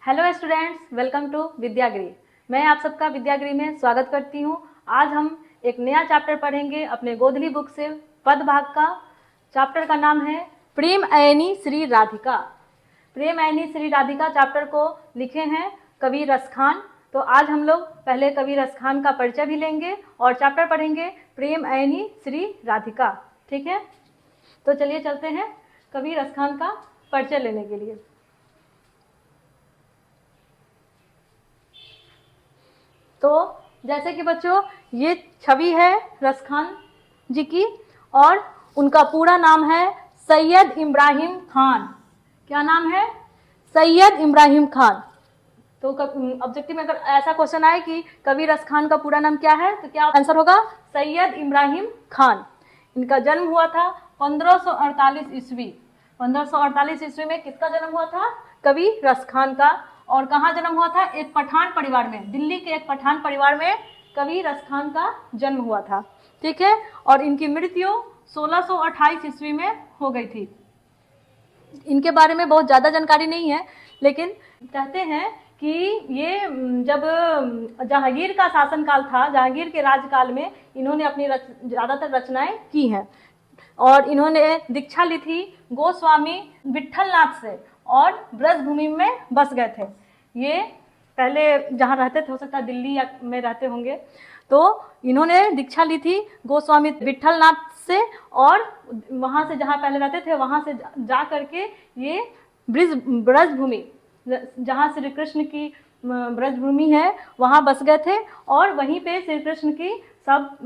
Hello students, welcome to Vidyagriha. मैं आप सबका विद्यागृह में स्वागत करती हूँ। आज हम एक नया चैप्टर पढ़ेंगे अपने गोधली बुक से, पद भाग का। चैप्टर का नाम है प्रेम अयनी श्री राधिका। प्रेम अयनी श्री राधिका चैप्टर को लिखे हैं कवि रसखान। तो आज हम लोग पहले कवि रसखान का परिचय भी लेंगे और चैप्टर पढ़ेंगे प्रेम अयनी श्री राधिका। ठीक है, तो चलिए चलते हैं कवि रसखान का परिचय लेने के लिए। तो जैसे कि बच्चों, ये छवि है रसखान जी की और उनका पूरा नाम है सैयद इब्राहिम खान। क्या नाम है? सैयद इब्राहिम खान। तो ऑब्जेक्टिव में अगर ऐसा क्वेश्चन आए कि कवि रसखान का पूरा नाम क्या है, तो क्या आंसर होगा? सैयद इब्राहिम खान। इनका जन्म हुआ था 1548 ईस्वी। 1548 ईस्वी में किसका जन्म हुआ था? कवि रसखान का। और कहाँ जन्म हुआ था? एक पठान परिवार में, दिल्ली के एक पठान परिवार में कवि रसखान का जन्म हुआ था। ठीक है, और इनकी मृत्यु 1628 ईस्वी में हो गई थी। इनके बारे में बहुत ज़्यादा जानकारी नहीं है, लेकिन कहते हैं कि ये जब जहांगीर का शासनकाल था, जहांगीर के राजकाल में इन्होंने अपनी ज़्यादातर रचनाएं की हैं। और इन्होंने दीक्षा ली थी गोस्वामी विट्ठलनाथ से और ब्रजभूमि में बस गए थे। ये पहले जहाँ रहते थे, हो सकता है दिल्ली में रहते होंगे, तो इन्होंने दीक्षा ली थी गोस्वामी विट्ठलनाथ से, और वहाँ से जहाँ पहले रहते थे वहाँ से जा करके ये ब्रजभूमि, जहाँ श्री कृष्ण की ब्रजभूमि है, वहाँ बस गए थे। और वहीं पे श्री कृष्ण की सब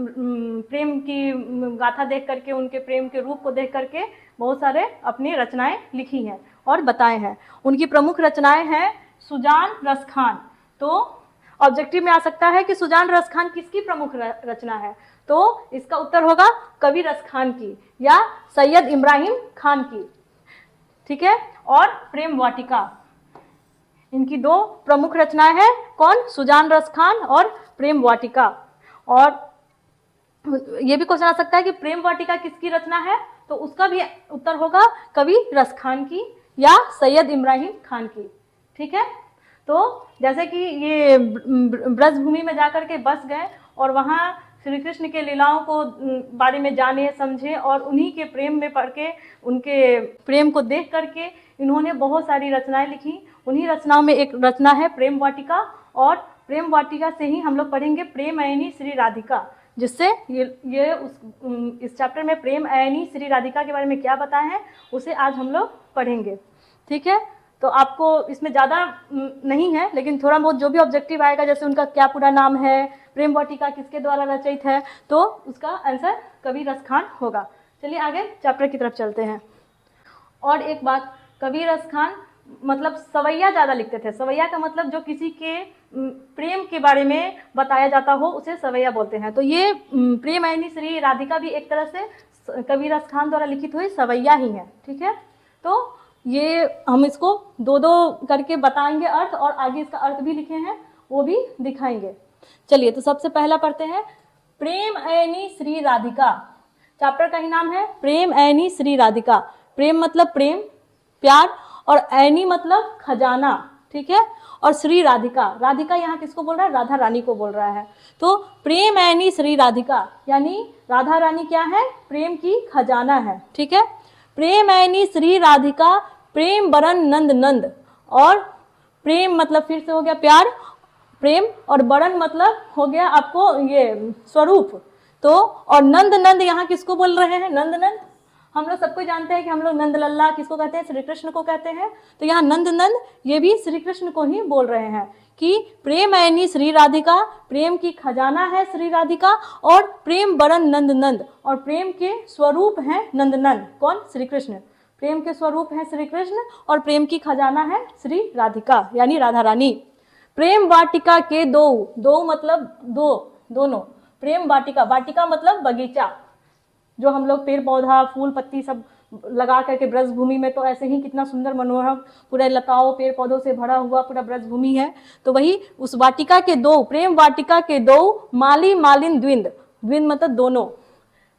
प्रेम की गाथा देख करके, उनके प्रेम के रूप को देख करके बहुत सारे अपनी रचनाएं लिखी हैं और बताए हैं। उनकी प्रमुख रचनाएं हैं सुजान रसखान। तो ऑब्जेक्टिव में आ सकता है कि सुजान रसखान किसकी प्रमुख रचना है? तो इसका उत्तर होगा कवि रसखान की या सैयद इब्राहिम खान की। ठीक है, और प्रेम वाटिका, इनकी दो प्रमुख रचनाएं हैं। कौन? सुजान रसखान और प्रेम वाटिका। और ये भी क्वेश्चन आ सकता है कि प्रेम वाटिका किसकी रचना है? तो उसका भी उत्तर होगा कवि रसखान की या सैयद इब्राहिम खान की। ठीक है, तो जैसे कि ये ब्रजभूमि में जाकर के बस गए और वहाँ श्री कृष्ण के लीलाओं को बारे में जाने समझे और उन्हीं के प्रेम में पढ़ के, उनके प्रेम को देख करके इन्होंने बहुत सारी रचनाएं लिखी। उन्हीं रचनाओं में एक रचना है प्रेम वाटिका, और प्रेम वाटिका से ही हम लोग पढ़ेंगे प्रेम अयनी श्री राधिका, जिससे इस चैप्टर में प्रेम अयनी श्री राधिका के बारे में क्या बताए हैं उसे आज हम लोग पढ़ेंगे। ठीक है, तो आपको इसमें ज़्यादा नहीं है, लेकिन थोड़ा बहुत जो भी ऑब्जेक्टिव आएगा, जैसे उनका क्या पूरा नाम है, प्रेम वाटिका किसके द्वारा रचित है, तो उसका आंसर कवि रसखान होगा। चलिए आगे चैप्टर की तरफ चलते हैं। और एक बात, कवि रसखान मतलब सवैया ज़्यादा लिखते थे। सवैया का मतलब जो किसी के प्रेम के बारे में बताया जाता हो उसे सवैया बोलते हैं। तो ये प्रेम अयनी श्री राधिका भी एक तरह से कवि रसखान द्वारा लिखित हुई सवैया ही है। ठीक है, तो ये हम इसको दो दो करके बताएंगे अर्थ, और आगे इसका अर्थ भी लिखे हैं वो भी दिखाएंगे। चलिए, तो सबसे पहला पढ़ते हैं प्रेम अयनी श्री राधिका। चैप्टर का ही नाम है प्रेम अयनी श्री राधिका। प्रेम मतलब प्रेम, प्यार, और अयनी मतलब खजाना। ठीक है, और श्री राधिका, राधिका यहाँ किसको बोल रहा है? राधा रानी को बोल रहा है। तो प्रेम अयनी श्री राधिका यानी राधा रानी क्या है? प्रेम की खजाना है। ठीक है, प्रेम अयनी श्री राधिका प्रेम बरन नंद नंद। और प्रेम मतलब फिर से हो गया प्यार, प्रेम, और बरन मतलब हो गया आपको ये स्वरूप। तो और नंद नंद यहाँ किसको बोल रहे हैं? नंद नंद हम लोग सबको जानते हैं कि हम लोग नंद लल्ला किसको कहते हैं? श्री कृष्ण को कहते हैं। तो यहाँ नंद नंद ये भी श्री कृष्ण को ही बोल रहे हैं कि प्रेम अयनी श्री राधिका, प्रेम की खजाना है श्री राधिका, और प्रेम बरन नंद नंद, और प्रेम के स्वरूप हैं नंद नंद। कौन? श्री कृष्ण। प्रेम के स्वरूप हैं श्री कृष्ण और प्रेम की खजाना है श्री राधिका यानी राधा रानी। प्रेम वाटिका के दो मतलब दो, दोनों। प्रेम वाटिका, वाटिका मतलब बगीचा, जो हम लोग पेड़ पौधा फूल पत्ती सब लगा करके ब्रजभूमि में, तो ऐसे ही कितना सुंदर मनोरम पूरे लताओं पेड़ पौधों से भरा हुआ पूरा ब्रजभूमि है। तो वही उस वाटिका के दो, प्रेम वाटिका के दो माली मालिन द्विंद। द्विंद मतलब दोनों,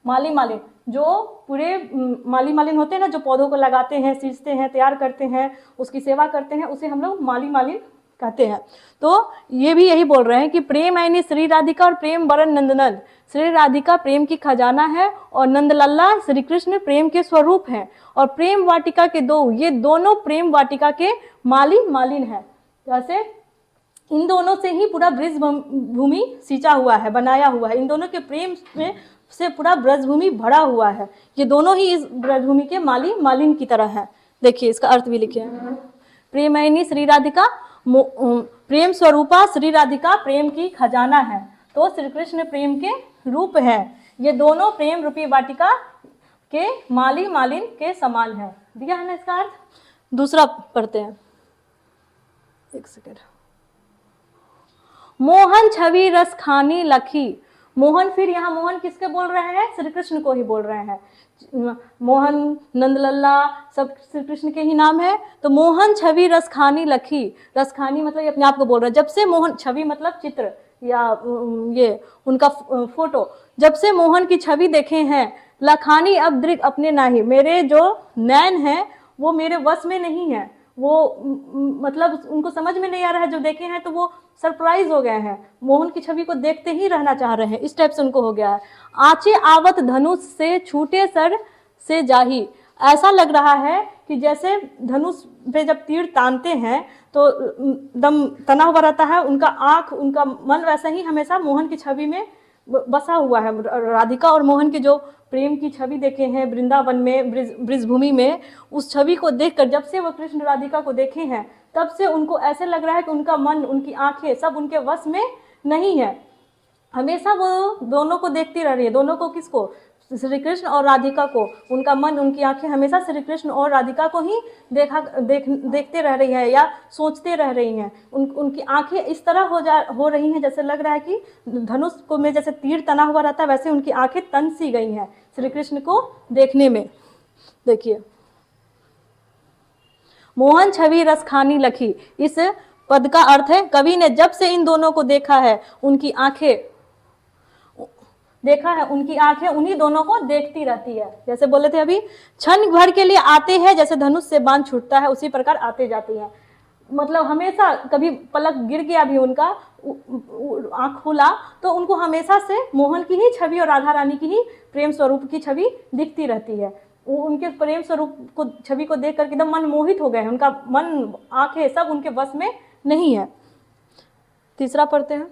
माली मालिन जो पूरे माली मालिन होते हैं ना, जो पौधों को लगाते हैं, सींचते हैं, तैयार करते हैं, उसकी सेवा करते हैं, उसे हम लोग माली मालिन कहते हैं। तो ये भी यही बोल रहे हैं कि प्रेम आईनी श्री राधिका और प्रेम बरन नंदनंद। श्री राधिका प्रेम की खजाना है और नंदलल्ला श्री कृष्ण प्रेम के स्वरूप हैं। और प्रेम वाटिका के दो, ये दोनों प्रेम वाटिका के माली मालिन है। जैसे इन दोनों से ही पूरा ब्रज भूमि सींचा हुआ है, बनाया हुआ है। इन दोनों के प्रेम में से पूरा ब्रज भूमि भरा हुआ है। ये दोनों ही इस ब्रज भूमि के माली मालिन की तरह है। देखिए इसका अर्थ भी लिखे हैं। प्रेमयनी श्री राधिका, प्रेम स्वरूपा श्री राधिका प्रेम की खजाना है। तो श्री कृष्ण प्रेम के रूप है। ये दोनों प्रेम रूपी वाटिका के माली मालिन के समान है। दिया है ना इसका अर्थ। दूसरा पढ़ते हैं, एक सेकेंड। मोहन छवि रस खानी लखी। मोहन, फिर यहाँ मोहन किसके बोल रहे हैं? श्री कृष्ण को ही बोल रहे हैं। मोहन, नंदलल्ला सब श्री कृष्ण के ही नाम है। तो मोहन छवि रसखानी लखी। रसखानी मतलब ये अपने आप को बोल रहा है। जब से मोहन, छवि मतलब चित्र या ये उनका फोटो, जब से मोहन की छवि देखे हैं, लखानी अब दृग अपने नाही। मेरे जो नैन है वो मेरे वश में नहीं है। वो मतलब उनको समझ में नहीं आ रहा है। जो देखे हैं तो वो सरप्राइज हो गए हैं, मोहन की छवि को देखते ही रहना चाह रहे हैं, इस टाइप से उनको हो गया है। आचे आवत धनुष से छूटे सर से जाही। ऐसा लग रहा है कि जैसे धनुष पे जब तीर तानते हैं तो दम तना हुआ रहता है, उनका आंख, उनका मन वैसा ही हमेशा मोहन की छवि में बसा हुआ है। राधिका और मोहन के जो प्रेम की छवि देखे हैं वृंदावन में, ब्रजभूमि में, उस छवि को देखकर जब से वो कृष्ण राधिका को देखे हैं तब से उनको ऐसे लग रहा है कि उनका मन, उनकी आंखें सब उनके वश में नहीं है। हमेशा वो दोनों को देखती रह रही है। दोनों को, किसको? श्री कृष्ण और राधिका को। उनका मन, उनकी आंखें हमेशा श्री कृष्ण और राधिका को ही देखते रह रही है या सोचते रह रही हैं। उनकी आंखें इस तरह हो रही हैं जैसे लग रहा है कि धनुष को में जैसे तीर तना हुआ रहता है, वैसे उनकी आंखें तन सी गई हैं श्री कृष्ण को देखने में। देखिए, मोहन छवि रस खानी लखी, इस पद का अर्थ है कवि ने जब से इन दोनों को देखा है, उनकी आंखें देखा है, उनकी आंखें उन्हीं दोनों को देखती रहती है। जैसे बोले थे अभी, क्षण भर के लिए आते हैं, जैसे धनुष से बाण छूटता है उसी प्रकार आते जाती है। मतलब हमेशा, कभी पलक गिर गया भी उनका, आंख खुला तो उनको हमेशा से मोहन की ही छवि और राधा रानी की ही प्रेम स्वरूप की छवि दिखती रहती है। उनके प्रेम स्वरूप को, छवि को देख करके एकदम मन मोहित हो गए हैं। उनका मन, आंखें सब उनके वश में नहीं है। तीसरा पढ़ते हैं।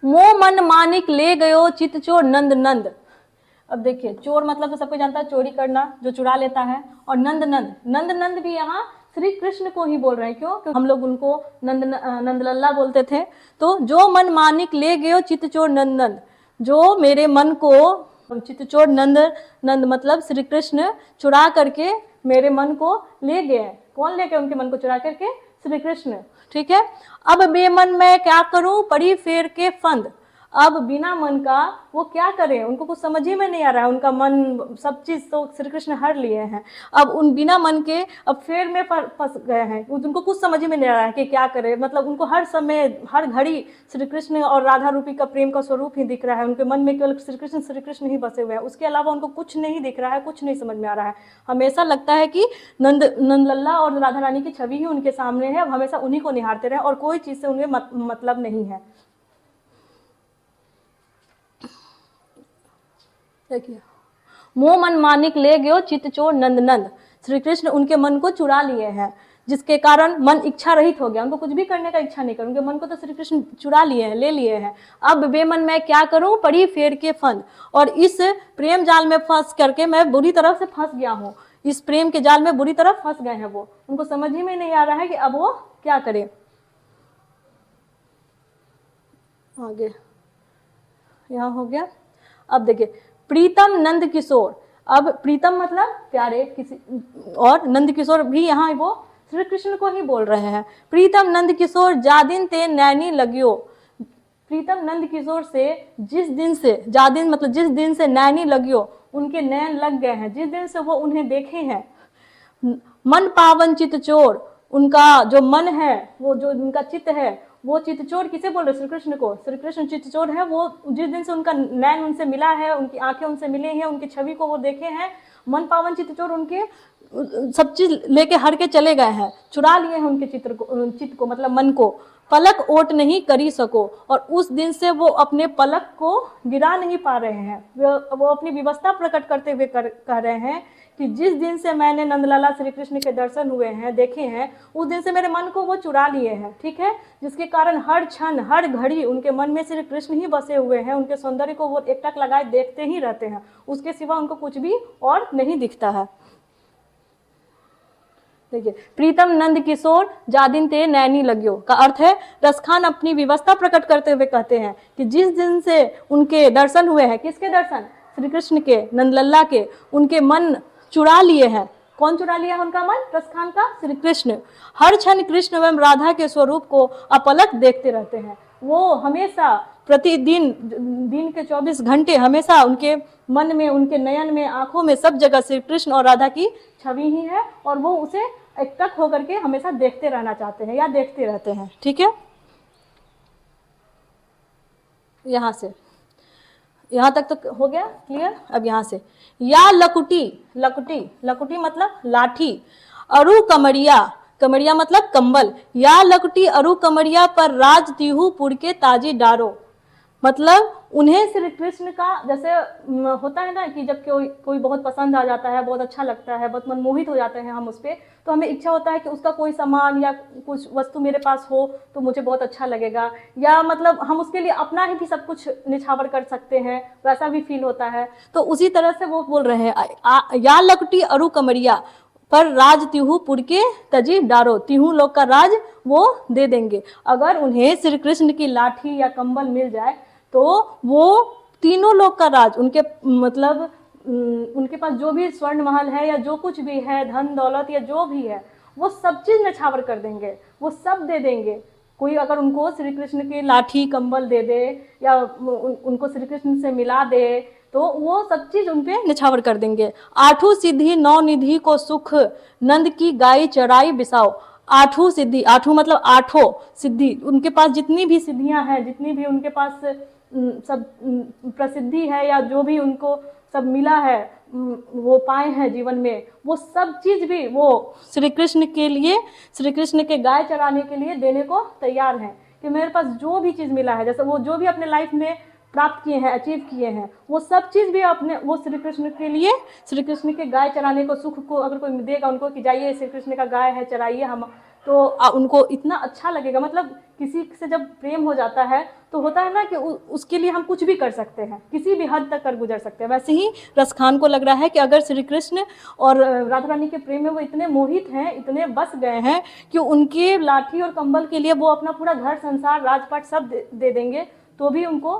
मोह मन मानिक ले गयो चित चोर नंद नंद। अब देखिए, चोर मतलब तो सबको जानता है, चोरी करना, जो चुरा लेता है। और नंद नंद, नंद नंद भी यहाँ श्री कृष्ण को ही बोल रहे हैं। क्यों? क्योंकि हम लोग उनको नंदलल्ला बोलते थे। तो जो मन मानिक ले गयो चित चोर नंद नंद, जो मेरे मन को, चित चोर नंद नंद मतलब श्री कृष्ण चुरा करके मेरे मन को ले गए। कौन ले गए उनके मन को चुरा करके? श्री कृष्ण। ठीक है। अब बेमन मैं क्या करूं, पड़ी फेर के फंद। अब बिना मन का वो क्या करें, उनको कुछ समझ ही में नहीं आ रहा है। उनका मन, सब चीज तो श्री कृष्ण हर लिए हैं। अब उन बिना मन के अब फेर में फंस गए हैं। उनको कुछ समझ ही में नहीं आ रहा है कि क्या करें। मतलब उनको हर समय, हर घड़ी श्री कृष्ण और राधा रूपी का प्रेम का स्वरूप ही दिख रहा है। उनके मन में केवल श्री कृष्ण ही बसे हुए हैं। उसके अलावा उनको कुछ नहीं दिख रहा है, कुछ नहीं समझ में आ रहा है। हमेशा लगता है कि नंदलल्ला और राधा रानी की छवि ही उनके सामने है। हमेशा उन्हीं को निहारते रहे और कोई चीज से उन्हें मतलब नहीं है। देखिए, मोह मन मानिक ले गयो चित चोर नंद नंद। श्री कृष्ण उनके मन को चुरा लिए हैं, जिसके कारण मन इच्छा रहित हो गया। उनको कुछ भी करने का इच्छा नहीं कर, उनके मन को तो श्री कृष्ण चुरा लिए हैं, ले लिए हैं। अब बेमन मैं क्या करूं, पड़ी फेर के फंद। और इस प्रेम जाल में फंस करके मैं बुरी तरह से फंस गया हूं। इस प्रेम के जाल में बुरी तरह फंस गए हैं वो। उनको समझ ही में नहीं आ रहा है कि अब वो क्या करे। आगे यहाँ हो गया। अब देखिए, प्रीतम नंद किशोर। अब प्रीतम मतलब प्यारे किसी, और नंद किशोर भी यहाँ वो श्री कृष्ण को ही बोल रहे हैं। प्रीतम नंद किशोर जादिन ते नैनी लगियो। प्रीतम नंद किशोर से जिस दिन से, जादिन मतलब जिस दिन से, नैनी लगियो उनके नैन लग गए हैं, जिस दिन से वो उन्हें देखे हैं। मन पावन चित चोर, उनका जो मन है, वो जो उनका चित्त है वो चित्तचोर किसे बोल रहे? श्री कृष्ण को। श्री कृष्ण चित्तचोर है। वो जिस दिन से उनका नैन उनसे मिला है, उनकी आंखें उनसे मिली हैं, उनकी छवि को वो देखे हैं, मन पावन चित्तचोर उनके सब चीज लेके हर के चले गए हैं, चुरा लिए हैं उनके चित्त को मतलब मन को, पलक ओट नहीं करी सको। और उस दिन से वो अपने पलक को गिरा नहीं पा रहे हैं। वो अपनी विवशता प्रकट करते हुए कह रहे हैं कि जिस दिन से मैंने नंदलाला श्री कृष्ण के दर्शन हुए हैं, देखे हैं, उस दिन से मेरे मन को वो चुरा लिए हैं, ठीक है। जिसके कारण हर क्षण हर घड़ी उनके मन में श्री कृष्ण ही बसे हुए हैं। उनके सौंदर्य को वो एकटक लगाए देखते ही रहते हैं, उसके सिवा उनको कुछ भी और नहीं दिखता है। देखिए, प्रीतम नंद किशोर जादिन ते नैनी लग्यो का अर्थ है, रसखान अपनी विवशता प्रकट करते हुए कहते हैं कि जिस दिन से उनके दर्शन हुए हैं, किसके दर्शन? श्री कृष्ण के, नंदलल्ला के, उनके मन चुरा लिए हैं। कौन चुरा लिया है उनका मन? रसखान का श्री कृष्ण। हर क्षण कृष्ण एवं राधा के स्वरूप को अपलक देखते रहते हैं। वो हमेशा प्रतिदिन दिन के 24 घंटे हमेशा उनके मन में, उनके नयन में, आंखों में, सब जगह श्री कृष्ण और राधा की छवि ही है, और वो उसे एकटक होकर के हमेशा देखते रहना चाहते हैं या देखते रहते हैं, ठीक है। यहां से यहां तक तो हो गया क्लियर। अब यहां से, या लकुटी, लकुटी, लकुटी मतलब लाठी, अरु कमरिया, कमरिया मतलब कंबल, या लकुटी अरु कमरिया पर राज तिहु पुर के ताजी डारो। मतलब उन्हें श्री कृष्ण का, जैसे होता है ना कि जब कोई बहुत पसंद आ जाता है, बहुत अच्छा लगता है, बहुत मनमोहित हो जाते हैं हम उस पर, तो हमें इच्छा होता है कि उसका कोई सामान या कुछ वस्तु मेरे पास हो तो मुझे बहुत अच्छा लगेगा, या मतलब हम उसके लिए अपना ही भी सब कुछ निछावर कर सकते हैं, वैसा भी फील होता है। तो उसी तरह से वो बोल रहे हैं, या लकटी अरु कमरिया पर राज तिहु पुर के तजी डारो, तिहु लोग का राज वो दे देंगे। अगर उन्हें श्री कृष्ण की लाठी या कंबल मिल जाए तो वो तीनों लोग का राज, उनके मतलब उनके पास जो भी स्वर्ण महल है या जो कुछ भी है, धन दौलत या जो भी है, वो सब चीज नछावर कर देंगे, वो सब दे देंगे। कोई अगर उनको श्री कृष्ण की लाठी कंबल दे दे या उनको श्री कृष्ण से मिला दे तो वो सब चीज उनपे निछावर कर देंगे। आठों सिद्धि नौ निधि को सुख, नंद की गाय चराई बिसाओ। आठों सिद्धि, आठों मतलब आठों सिद्धि, उनके पास जितनी भी सिद्धियां हैं, जितनी भी उनके पास सब प्रसिद्धि है या जो भी उनको सब मिला है, वो पाए हैं जीवन में, वो सब चीज भी वो श्री कृष्ण के लिए, श्री कृष्ण के गाय चराने के लिए देने को तैयार हैं। कि मेरे पास जो भी चीज मिला है, जैसे वो जो भी अपने लाइफ में प्राप्त किए हैं, अचीव किए हैं, वो सब चीज भी अपने वो श्री कृष्ण के लिए, श्री कृष्ण के गाय चराने को, सुख को अगर कोई देगा उनको कि जाइए श्री कृष्ण का गाय है चराइए, हम तो उनको इतना अच्छा लगेगा। मतलब किसी से जब प्रेम हो जाता है तो होता है ना कि उसके लिए हम कुछ भी कर सकते हैं, किसी भी हद तक कर गुजर सकते हैं। वैसे ही रसखान को लग रहा है कि अगर श्री कृष्ण और राधा रानी के प्रेम में वो इतने मोहित हैं, इतने बस गए हैं कि उनके लाठी और कंबल के लिए वो अपना पूरा घर संसार राजपाट सब दे देंगे तो भी उनको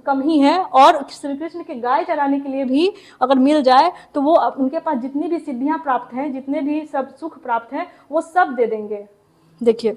कम ही है। और श्री कृष्ण के गाय चराने के लिए भी अगर मिल जाए तो वो उनके पास जितनी भी सिद्धियां प्राप्त हैं, जितने भी सब सुख प्राप्त हैं, वो सब दे देंगे। देखिए,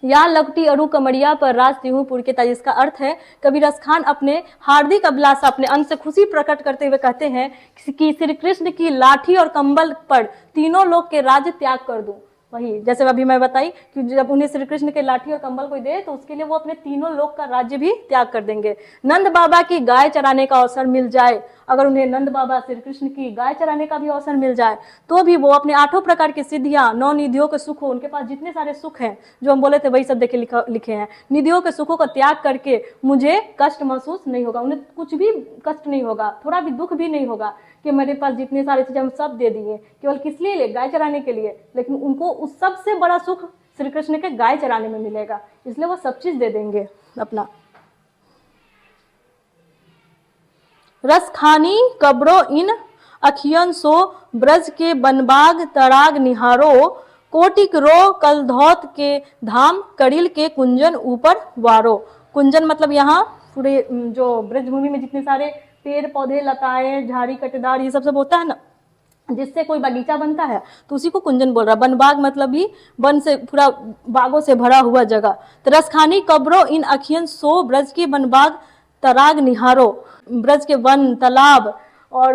या लकटी अरु कमरिया पर राज तिहु पुर के ताज, इसका अर्थ है कवि रसखान अपने हार्दिक अभिलाषा, अपने अंत से खुशी प्रकट करते हुए कहते हैं कि श्री कृष्ण की लाठी और कंबल पर तीनों लोग के राज्य त्याग कर दूं। वही जैसे अभी मैं बताई कि जब उन्हें श्री कृष्ण के लाठी और कंबल कोई दे तो उसके लिए वो अपने तीनों लोक का राज्य भी त्याग कर देंगे। नंद बाबा की गाय चराने का अवसर मिल जाए, अगर उन्हें नंद बाबा श्री कृष्ण की गाय चराने का भी अवसर मिल जाए तो भी वो अपने आठों प्रकार की सिद्धियां, नौ निधियों के सुख हो, उनके पास जितने सारे सुख हैं जो हम बोले थे वही सब देखे लिखे हैं, निधियों के सुखों का त्याग करके मुझे कष्ट महसूस नहीं होगा, उन्हें कुछ भी कष्ट नहीं होगा, थोड़ा भी दुख भी नहीं होगा कि मेरे पास जितने सारे चीजें हम सब दे दिए, केवल किस लिए? गाय चराने के लिए। लेकिन उनको उस सबसे बड़ा सुख श्री कृष्ण के गाय चराने में मिलेगा, इसलिए वो सब चीज दे देंगे अपना। रस खानी कब्रो इन अखियन सो, ब्रज के बनबाग तराग निहारो, कोटिक रो कलधौत के धाम, कड़िल के कुंजन ऊपर वारो। कुंजन मतलब यहाँ पूरे जो ब्रजभूमि में जितने सारे पेड़ पौधे, लताएं, झाड़ी कटेदार, ये सब होता है ना, जिससे कोई बगीचा बनता है तो उसी को कुंजन बोल रहा है। बनबाग मतलब भी वन से, पूरा बागों से भरा हुआ जगह। तो रसखानी कब्रो इन अखियन सो, ब्रज के बनबाग तराग निहारो, ब्रज के वन, तालाब और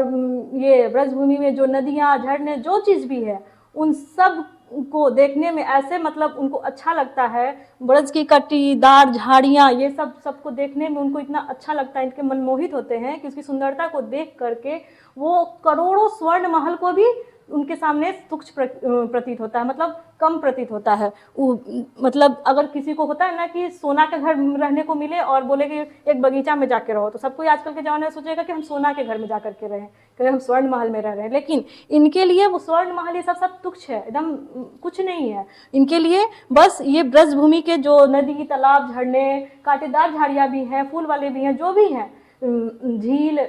ये ब्रजभूमि में जो नदियां, झरने, जो चीज भी है, उन सब को देखने में ऐसे मतलब उनको अच्छा लगता है, ब्रज की कटीदार झाड़ियाँ ये सब सबको देखने में उनको इतना अच्छा लगता है, इनके मनमोहित होते हैं कि उसकी सुंदरता को देख करके वो करोड़ों स्वर्ण महल को भी उनके सामने तुच्छ प्रतीत होता है, मतलब कम प्रतीत होता है। मतलब अगर किसी को होता है ना कि सोना के घर रहने को मिले और बोले कि एक बगीचा में जाके रहो, तो सब कोई आजकल के ज़माने में सोचेगा कि हम सोना के घर में जा करके रहें, कि हम स्वर्ण महल में रह रहे हैं। लेकिन इनके लिए वो स्वर्ण महल ये सब तुच्छ है, एकदम कुछ नहीं है इनके लिए। बस ये ब्रज भूमि के जो नदी, तालाब, झरने, कांटेदार झाड़ियाँ भी हैं, फूल वाले भी हैं, जो भी हैं, झील,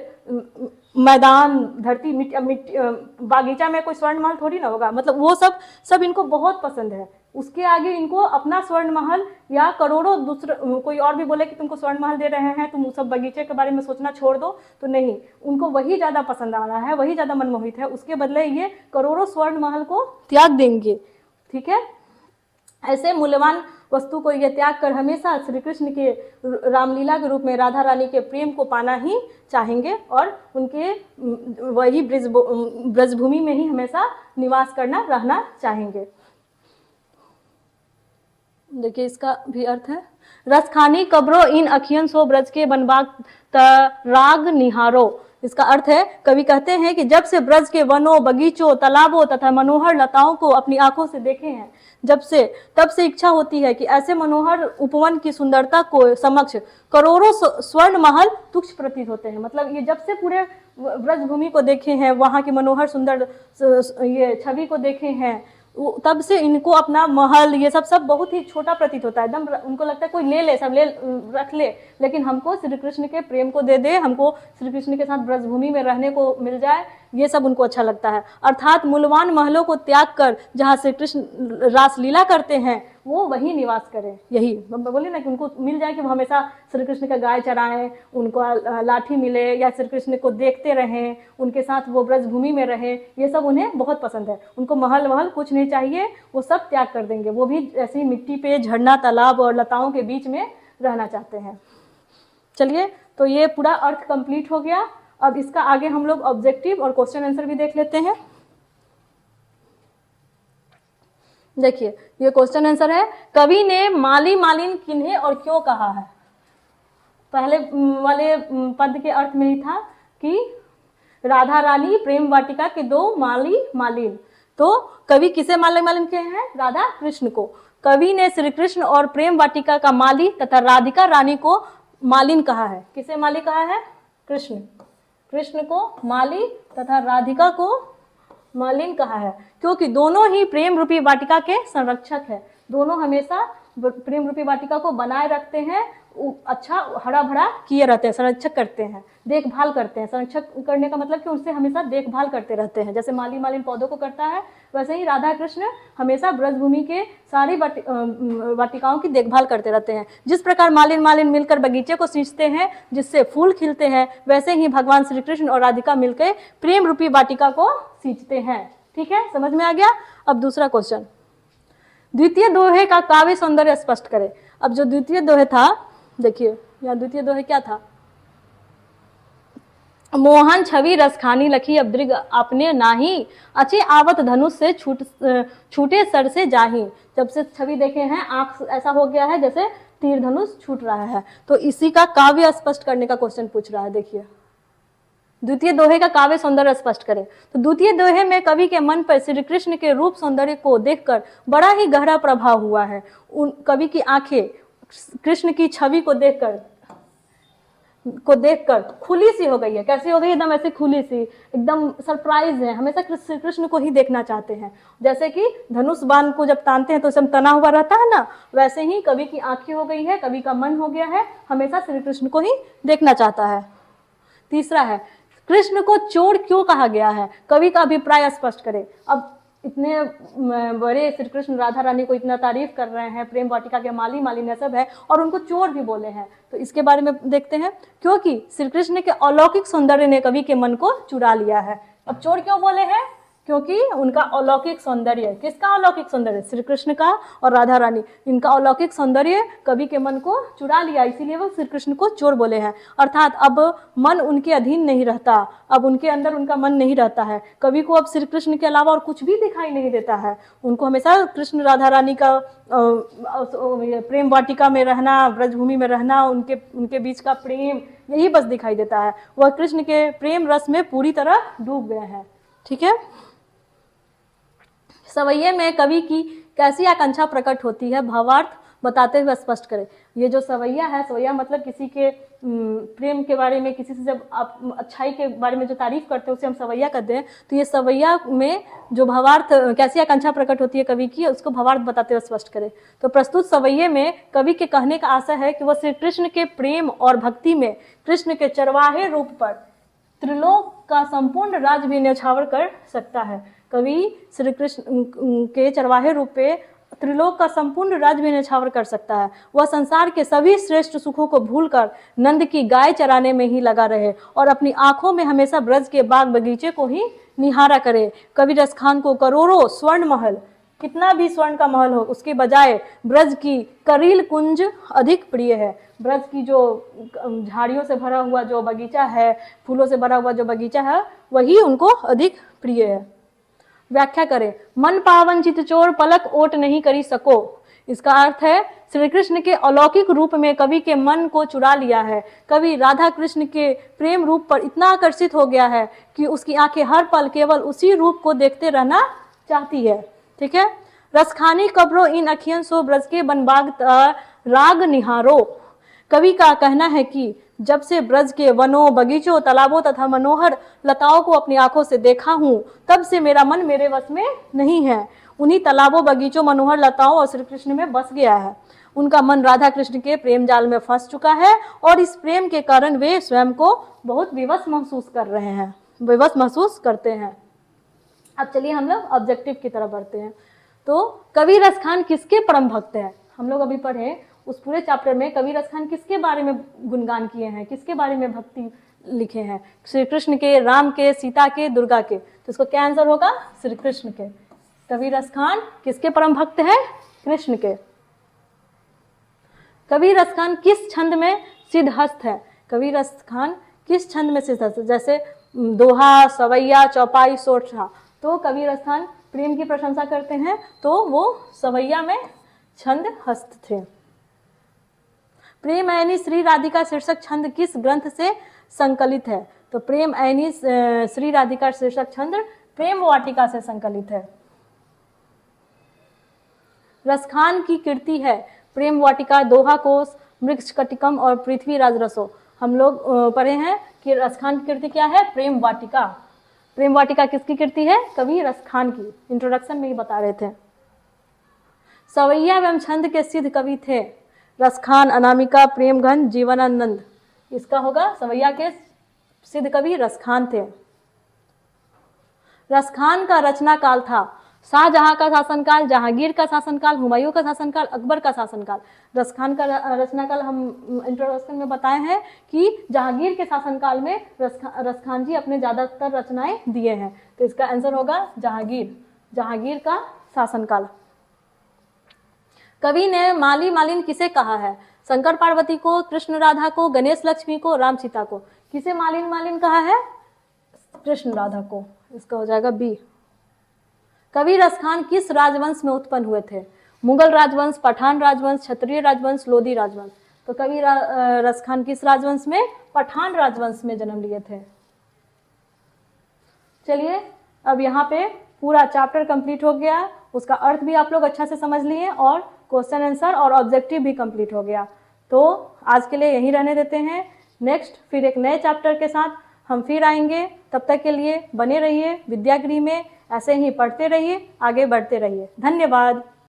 मैदान, धरती, मिट्टी, बागीचा में कोई स्वर्ण महल थोड़ी ना होगा, मतलब वो सब इनको बहुत पसंद है। उसके आगे इनको अपना स्वर्ण महल या करोड़ों दूसरे कोई और भी बोले कि तुमको स्वर्ण महल दे रहे हैं, तुम सब बगीचे के बारे में सोचना छोड़ दो, तो नहीं, उनको वही ज़्यादा पसंद आ रहा है, वही ज़्यादा मनमोहित है, उसके बदले ये करोड़ों स्वर्ण महल को त्याग देंगे। ठीक है, ऐसे मूल्यवान वस्तु को ये त्याग कर हमेशा श्री कृष्ण के रामलीला के रूप में राधा रानी के प्रेम को पाना ही चाहेंगे और उनके वही ब्रजभूमि में ही हमेशा निवास करना, रहना चाहेंगे। देखिए इसका भी अर्थ है, रसखानी कब्रो इन अखियन सो ब्रज के बनबाग राग निहारो। इसका अर्थ है, कवि कहते हैं कि जब से ब्रज के वनों, बगीचों, तालाबों तथा मनोहर लताओं को अपनी आंखों से देखे हैं, तब से इच्छा होती है कि ऐसे मनोहर उपवन की सुंदरता को समक्ष करोड़ों स्वर्ण महल तुच्छ प्रतीत होते हैं। मतलब ये जब से पूरे ब्रजभूमि को देखे हैं, वहाँ की मनोहर सुंदर ये छवि को देखे हैं, तब से इनको अपना महल ये सब बहुत ही छोटा प्रतीत होता है। एकदम उनको लगता है कोई ले सब ले रख ले, लेकिन हमको श्री कृष्ण के प्रेम को दे दे, हमको श्री कृष्ण के साथ ब्रजभूमि में रहने को मिल जाए, ये सब उनको अच्छा लगता है। अर्थात मूल्यवान महलों को त्याग कर जहाँ श्री कृष्ण रासलीला करते हैं वो वही निवास करें। यही बोले ना कि उनको मिल जाए कि वो हमेशा श्री कृष्ण का गाय चराएं, उनको लाठी मिले या श्री कृष्ण को देखते रहें, उनके साथ वो ब्रजभूमि में रहें, ये सब उन्हें बहुत पसंद है। उनको महल वहल कुछ नहीं चाहिए, वो सब त्याग कर देंगे, वो भी ऐसी मिट्टी पे, झरना, तालाब और लताओं के बीच में रहना चाहते हैं। चलिए, तो ये पूरा अर्थ कंप्लीट हो गया। अब इसका आगे हम लोग ऑब्जेक्टिव और क्वेश्चन आंसर भी देख लेते हैं। देखिए ये क्वेश्चन आंसर है, कवि ने माली मालिन किन्हें और क्यों कहा है। पहले वाले पद के अर्थ में ही था कि राधा रानी प्रेम वाटिका के दो माली मालिन, तो कवि किसे माली मालिन कहे हैं, राधा कृष्ण को। कवि ने श्री कृष्ण और प्रेम वाटिका का माली तथा राधिका रानी को मालिन कहा है। किसे माली कहा है, कृष्ण को माली तथा राधिका को मालिन कहा है, क्योंकि दोनों ही प्रेम रूपी वाटिका के संरक्षक है। दोनों हमेशा प्रेम रूपी वाटिका को बनाए रखते हैं, अच्छा हरा भरा किए रहते हैं, संरक्षक करते हैं, देखभाल करते हैं। संरक्षक करने का मतलब कि उनसे हमेशा देखभाल करते रहते हैं। जैसे माली मालिन पौधों को करता है, वैसे ही राधा कृष्ण हमेशा ब्रजभूमि के सारी वाटिकाओं की देखभाल करते रहते हैं। जिस प्रकार मालिन मालिन मिलकर बगीचे को सींचते हैं जिससे फूल खिलते हैं, वैसे ही भगवान श्री कृष्ण और राधिका मिलकर प्रेम रूपी वाटिका को सींचते हैं। ठीक है, समझ में आ गया। अब दूसरा क्वेश्चन, द्वितीय दोहे का काव्य सौंदर्य स्पष्ट करें। अब जो द्वितीय दोहे था, देखिए यहाँ द्वितीय दोहे क्या था, मोहन छवि रसखानी लखी अब दृग आपने नाही, अच्छे आवत धनुष से छूटे सर से जाही। जब से छवि देखे हैं, आंख ऐसा हो गया है जैसे तीर धनुष छूट रहा है। तो इसी का काव्य स्पष्ट करने का क्वेश्चन पूछ रहा है। देखिए, द्वितीय दोहे का काव्य सौंदर्य स्पष्ट करें। तो द्वितीय दोहे में कवि के मन पर श्री कृष्ण के रूप सौंदर्य को देखकर बड़ा ही गहरा प्रभाव हुआ है। कवि की आंखें कृष्ण की छवि को देखकर खुली सी हो गई है। कैसी हो गई, एकदम ऐसे खुली सी, एकदम सरप्राइज है, हमेशा श्री कृष्ण को ही देखना चाहते हैं। जैसे कि धनुष बाण को जब तानते हैं तो सब तना हुआ रहता है ना, वैसे ही कवि की आंखें हो गई है, कवि का मन हो गया है, हमेशा श्री कृष्ण को ही देखना चाहता है। तीसरा है, कृष्ण को चोर क्यों कहा गया है, कवि का अभिप्राय स्पष्ट करें। अब इतने बड़े श्री कृष्ण राधा रानी को इतना तारीफ कर रहे हैं, प्रेम वाटिका के माली मालिन सब है, और उनको चोर भी बोले हैं, तो इसके बारे में देखते हैं। क्योंकि श्री कृष्ण के अलौकिक सौंदर्य ने कवि के मन को चुरा लिया है। अब चोर क्यों बोले हैं, क्योंकि उनका अलौकिक सौंदर्य, किसका अलौकिक सौंदर्य? श्री कृष्ण का और राधा रानी, इनका अलौकिक सौंदर्य कवि के मन को चुरा लिया, इसीलिए वो श्री कृष्ण को चोर बोले हैं। अर्थात अब मन उनके अधीन नहीं रहता, अब उनके अंदर उनका मन नहीं रहता है। कवि को अब श्री कृष्ण के अलावा और कुछ भी दिखाई नहीं देता है। उनको हमेशा कृष्ण राधा रानी का प्रेम वाटिका में रहना, ब्रजभूमि में रहना, उनके बीच का प्रेम, यही बस दिखाई देता है। वह कृष्ण के प्रेम रस में पूरी तरह डूब गए हैं। ठीक है। सवैये में कवि की कैसी आकांक्षा प्रकट होती है, भावार्थ बताते हुए स्पष्ट करें। ये जो सवैया है, सवैया मतलब किसी के प्रेम के बारे में, किसी से जब आप अच्छाई के बारे में जो तारीफ करते हैं उसे हम सवैया कहते हैं। तो ये सवैया में जो भावार्थ, कैसी आकांक्षा प्रकट होती है कवि की, उसको भावार्थ बताते हुए स्पष्ट करें। तो प्रस्तुत सवैये में कवि के कहने का आशय है कि वह श्री कृष्ण के प्रेम और भक्ति में कृष्ण के चरवाहे रूप पर त्रिलोक का संपूर्ण राज भी न्यौछावर कर सकता है। कवि श्री कृष्ण के चरवाहे रूप पे त्रिलोक का संपूर्ण राज भी न्यौछावर कर सकता है। वह संसार के सभी श्रेष्ठ सुखों को भूलकर नंद की गाय चराने में ही लगा रहे और अपनी आंखों में हमेशा ब्रज के बाग बगीचे को ही निहारा करे। कवि रसखान को करोड़ों स्वर्ण महल, कितना भी स्वर्ण का महल हो, उसके बजाय ब्रज की करील कुंज अधिक प्रिय है। ब्रज की जो झाड़ियों से भरा हुआ जो बगीचा है, फूलों से भरा हुआ जो बगीचा है, वही उनको अधिक प्रिय है। व्याख्या करें। मन पावन चित चोर पलक ओट नहीं करी सको। इसका अर्थ है श्री कृष्ण के अलौकिक रूप में कवि के मन को चुरा लिया है। कवि राधा कृष्ण के प्रेम रूप पर इतना आकर्षित हो गया है कि उसकी आंखें हर पल केवल उसी रूप को देखते रहना चाहती है। ठीक है। रसखानी कब्रो इन अखियन सो ब्रज के बनबाग राग निहारो। कवि का कहना है कि जब से ब्रज के वनों, बगीचों, तालाबों तथा मनोहर लताओं को अपनी आंखों से देखा हूं, तब से मेरा मन मेरे वश में नहीं है। उन्हीं तालाबों, बगीचों, मनोहर लताओं और श्री कृष्ण में बस गया है। उनका मन राधा कृष्ण के प्रेम जाल में फंस चुका है और इस प्रेम के कारण वे स्वयं को बहुत विवश महसूस कर रहे हैं, विवश महसूस करते हैं। अब चलिए हम लोग ऑब्जेक्टिव की तरफ बढ़ते हैं। तो कवि रसखान किसके परम भक्त हैं? हम लोग अभी पढ़े उस पूरे चैप्टर में कवि रसखान किसके बारे में गुणगान किए हैं, किसके बारे में भक्ति लिखे हैं? श्री कृष्ण के, राम के, सीता के, दुर्गा के। तो इसको क्या आंसर होगा? श्री कृष्ण के। कवि रसखान किसके परम भक्त है? कृष्ण के। कवि रसखान किस छंद में सिद्धहस्त है? कवि रसखान किस छंद में सिद्धहस्त? जैसे दोहा, सवैया, चौपाई, सोरठा। तो कवि रसखान प्रेम की प्रशंसा करते हैं तो वो सवैया में छंद हस्त थे। प्रेम ऐनी श्री राधिका शीर्षक छंद किस ग्रंथ से संकलित है? तो प्रेम ऐनी श्री राधिका शीर्षक छंद प्रेम वाटिका से संकलित है। रसखान की कीर्ति है प्रेम वाटिका, दोहा कोश, मृक्षकटिकम और पृथ्वी राज रसो। हम लोग पढ़े हैं कि रसखान की कीर्ति क्या है? प्रेम वाटिका। प्रेम वाटिका किसकी कीर्ति है? कवि रसखान की। इंट्रोडक्शन में ही बता रहे थे। सवैया एवं छंद के सिद्ध कवि थे रसखान, अनामिका, प्रेमघन, जीवनानंद। इसका होगा सवैया के सिद्ध कवि रसखान थे। रसखान का रचना काल था शाहजहां का शासनकाल, जहांगीर का शासनकाल, हुमायूं का शासनकाल, अकबर का शासनकाल। रसखान का रचना काल हम इंट्रोडक्शन में बताए हैं कि जहांगीर के शासनकाल में रसखान जी अपने ज्यादातर रचनाएं दिए हैं। तो इसका आंसर होगा जहांगीर, जहांगीर का शासनकाल। कवि ने माली मालिन किसे कहा है? शंकर पार्वती को, कृष्ण राधा को, गणेश लक्ष्मी को, राम सीता को। किसे मालिन मालिन कहा है? कृष्ण राधा को। इसका हो जाएगा बी। कवि रसखान किस राजवंश में उत्पन्न हुए थे? मुगल राजवंश, पठान राजवंश, क्षत्रिय राजवंश, लोधी राजवंश। तो कवि रसखान किस राजवंश में? पठान राजवंश में जन्म लिए थे। चलिए अब यहाँ पे पूरा चैप्टर कंप्लीट हो गया, उसका अर्थ भी आप लोग अच्छा से समझ लिए और क्वेश्चन आंसर और ऑब्जेक्टिव भी कंप्लीट हो गया। तो आज के लिए यहीं रहने देते हैं। नेक्स्ट फिर एक नए चैप्टर के साथ हम फिर आएंगे। तब तक के लिए बने रहिए विद्यागृह में, ऐसे ही पढ़ते रहिए, आगे बढ़ते रहिए। धन्यवाद।